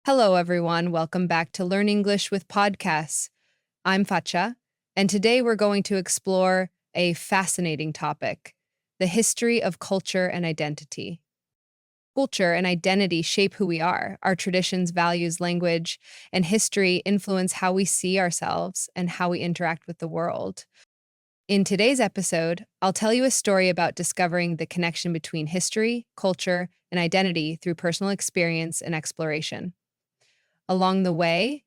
Hello, everyone. Welcome back to Learn English with Podcasts. I'm Facha, and today we're going to explore a fascinating topic, the history of culture and identity. Culture and identity shape who we are. Our traditions, values, language, and history influence how we see ourselves and how we interact with the world. In today's episode, I'll tell you a story about discovering the connection between history, culture, and identity through personal experience and exploration. Along the way,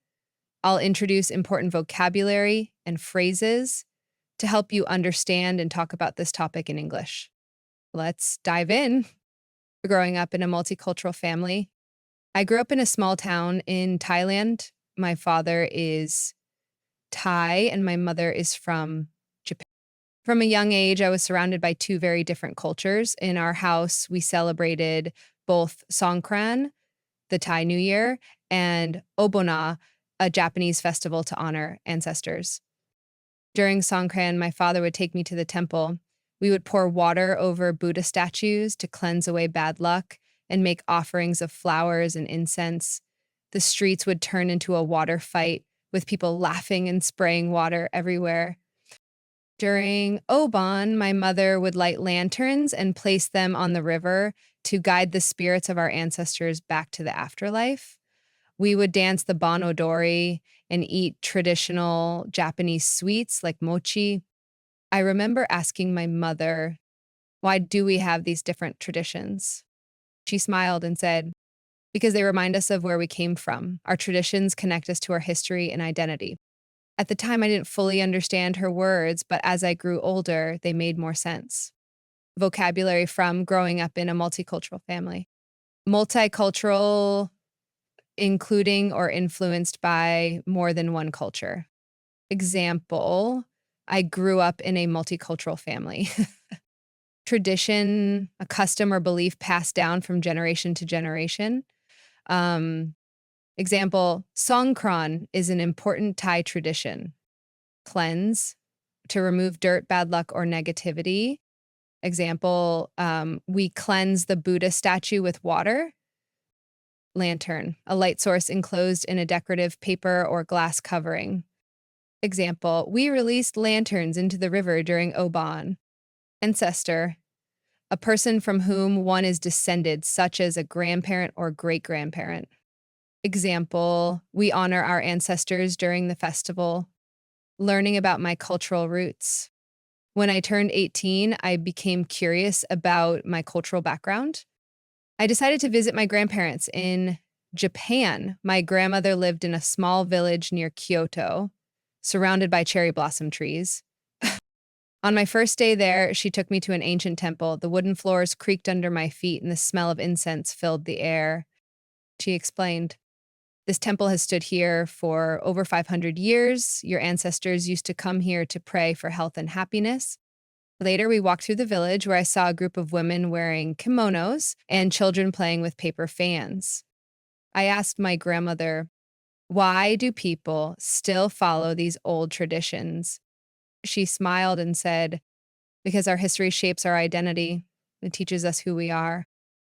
I'll introduce important vocabulary and phrases to help you understand and talk about this topic in English. Let's dive in. Growing up in a multicultural family, I grew up in a small town in Thailand. My father is Thai and my mother is from Japan. From a young age, I was surrounded by two very different cultures. In our house, we celebrated both Songkran, the Thai New Year, and Obona, a Japanese festival to honor ancestors. During Songkran, my father would take me to the temple. We would pour water over Buddha statues to cleanse away bad luck and make offerings of flowers and incense. The streets would turn into a water fight with people laughing and spraying water everywhere. During Oban, my mother would light lanterns and place them on the river to guide the spirits of our ancestors back to the afterlife. We would dance the Bon Odori and eat traditional Japanese sweets like mochi. I remember asking my mother, why do we have these different traditions? She smiled and said, because they remind us of where we came from. Our traditions connect us to our history and identity. At the time, I didn't fully understand her words, but as I grew older, they made more sense. Vocabulary from growing up in a multicultural family. Multicultural, including or influenced by more than one culture. Example, I grew up in a multicultural family. Tradition, a custom or belief passed down from generation to generation. Example, Songkran is an important Thai tradition. Cleanse, to remove dirt, bad luck, or negativity. Example, we cleanse the Buddha statue with water. Lantern, a light source enclosed in a decorative paper or glass covering. Example, we released lanterns into the river during Oban. Ancestor, a person from whom one is descended, such as a grandparent or great-grandparent. Example, we honor our ancestors during the festival. Learning about my cultural roots. When I turned 18, I became curious about my cultural background. I decided to visit my grandparents in Japan. My grandmother lived in a small village near Kyoto, surrounded by cherry blossom trees. On my first day there, she took me to an ancient temple. The wooden floors creaked under my feet and the smell of incense filled the air. She explained, this temple has stood here for over 500 years. Your ancestors used to come here to pray for health and happiness. Later, we walked through the village where I saw a group of women wearing kimonos and children playing with paper fans. I asked my grandmother, why do people still follow these old traditions? She smiled and said, because our history shapes our identity. It teaches us who we are.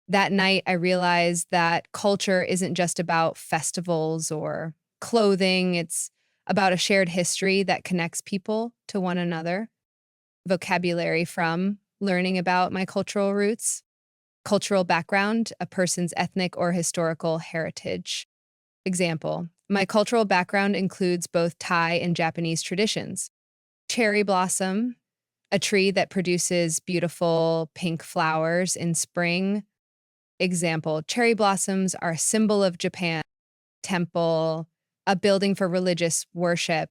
That night, I realized that culture isn't just about festivals or clothing. It's about a shared history that connects people to one another. Vocabulary from learning about my cultural roots. Cultural background, a person's ethnic or historical heritage. Example, my cultural background includes both Thai and Japanese traditions. Cherry blossom, a tree that produces beautiful pink flowers in spring. Example, cherry blossoms are a symbol of Japan. Temple, a building for religious worship.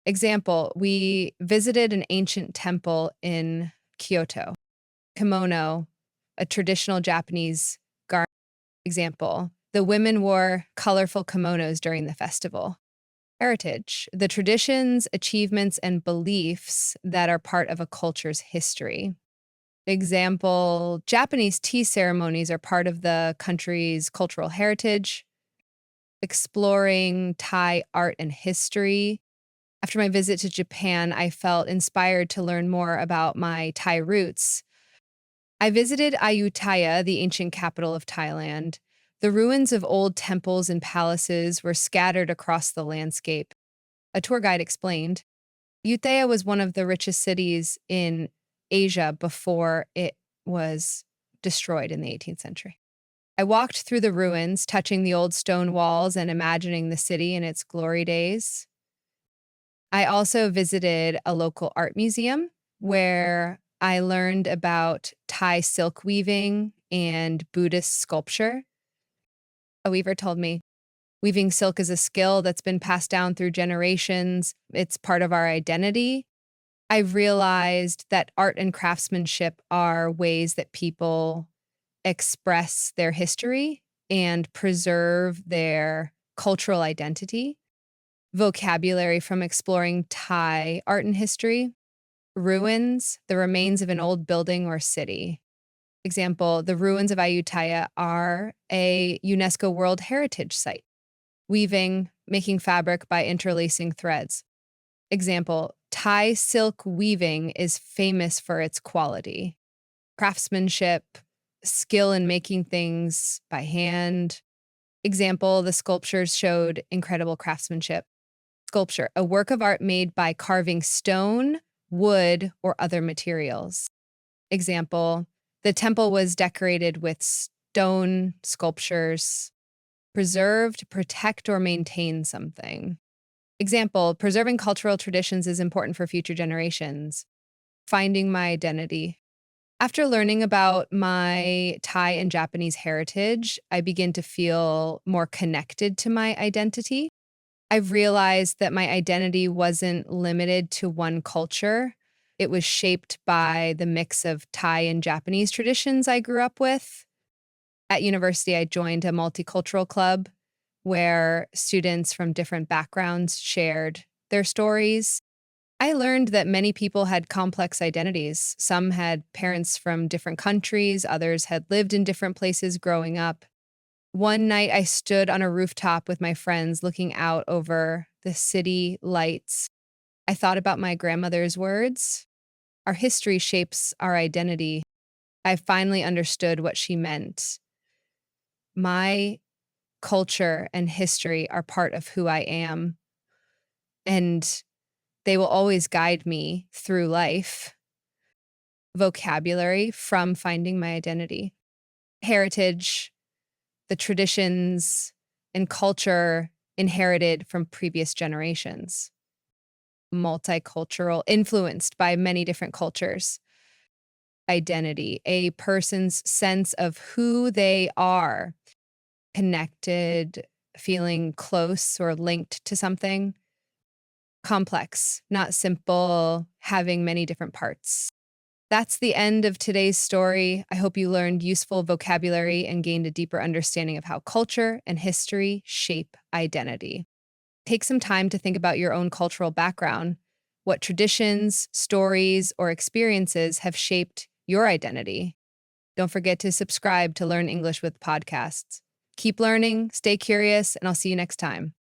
Example, we visited an ancient temple in Kyoto. Kimono, a traditional Japanese garment. Example, the women wore colorful kimonos during the festival. Heritage, the traditions, achievements, and beliefs that are part of a culture's history. Example, Japanese tea ceremonies are part of the country's cultural heritage. Exploring Thai art and history. After my visit to Japan, I felt inspired to learn more about my Thai roots. I visited Ayutthaya, the ancient capital of Thailand. The ruins of old temples and palaces were scattered across the landscape. A tour guide explained, Ayutthaya was one of the richest cities in Asia before it was destroyed in the 18th century. I walked through the ruins, touching the old stone walls and imagining the city in its glory days. I also visited a local art museum where I learned about Thai silk weaving and Buddhist sculpture. A weaver told me, weaving silk is a skill that's been passed down through generations. It's part of our identity. I realized that art and craftsmanship are ways that people express their history and preserve their cultural identity. Vocabulary from exploring Thai art and history. Ruins, the remains of an old building or city. Example, the ruins of Ayutthaya are a UNESCO World Heritage Site. Weaving, making fabric by interlacing threads. Example, Thai silk weaving is famous for its quality. Craftsmanship, skill in making things by hand. Example, the sculptures showed incredible craftsmanship. Sculpture, a work of art made by carving stone, wood, or other materials. Example, the temple was decorated with stone sculptures. Preserve, to protect or maintain something. Example, preserving cultural traditions is important for future generations. Finding my identity. After learning about my Thai and Japanese heritage, I begin to feel more connected to my identity. I've realized that my identity wasn't limited to one culture. It was shaped by the mix of Thai and Japanese traditions I grew up with. At university, I joined a multicultural club where students from different backgrounds shared their stories. I learned that many people had complex identities. Some had parents from different countries, others had lived in different places growing up. One night, I stood on a rooftop with my friends looking out over the city lights. I thought about my grandmother's words. Our history shapes our identity. I finally understood what she meant. My culture and history are part of who I am, and they will always guide me through life. Vocabulary from finding my identity. Heritage, the traditions and culture inherited from previous generations. Multicultural, influenced by many different cultures. Identity, a person's sense of who they are, connected, feeling close or linked to something. Complex, not simple, having many different parts. That's the end of today's story. I hope you learned useful vocabulary and gained a deeper understanding of how culture and history shape identity. Take some time to think about your own cultural background. What traditions, stories, or experiences have shaped your identity? Don't forget to subscribe to Learn English with Podcasts. Keep learning, stay curious, and I'll see you next time.